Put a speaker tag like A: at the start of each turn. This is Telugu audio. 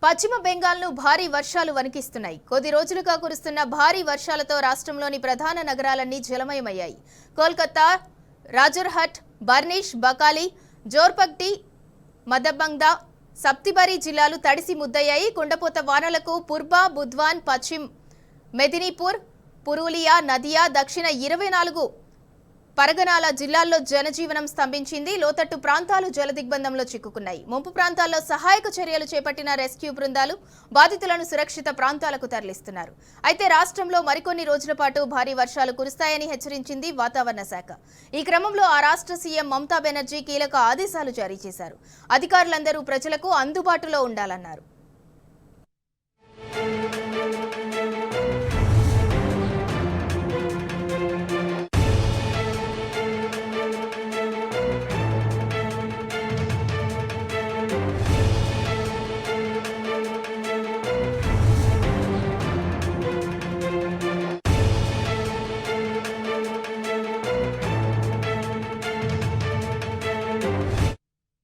A: పశ్చిమ బెంగాల్ను భారీ వర్షాలు వణికిస్తున్నాయి. కొద్ది రోజులుగా కురుస్తున్న భారీ వర్షాలతో రాష్ట్రంలోని ప్రధాన నగరాలన్నీ జలమయమయ్యాయి. కోల్కతా, రాజర్హట్, బర్నిష్, బకాలి, జోర్పగ్టి, మదబంగ్దా, సప్తిబరి జిల్లాలు తడిసి ముద్దయ్యాయి. కుండపోత వానలకు పూర్వ, బుధ్వాన్, పశ్చిమ మెదినీపూర్, పురూలియా, నదియా, దక్షిణ 24 పరగనాల జిల్లాల్లో జనజీవనం స్తంభించింది. లోతట్టు ప్రాంతాలు జలదిగ్బంధంలో చిక్కుకున్నాయి. ముంపు ప్రాంతాల్లో సహాయక చర్యలు చేపట్టిన రెస్క్యూ బృందాలు బాధితులను సురక్షిత ప్రాంతాలకు తరలిస్తున్నారు. అయితే రాష్ట్రంలో మరికొన్ని రోజుల పాటు భారీ వర్షాలు కురుస్తాయని హెచ్చరించింది వాతావరణ శాఖ. ఈ క్రమంలో ఆ రాష్ట్ర సీఎం మమతా బెనర్జీ కీలక ఆదేశాలు జారీ చేశారు. అధికారులందరూ ప్రజలకు అందుబాటులో ఉండాలన్నారు.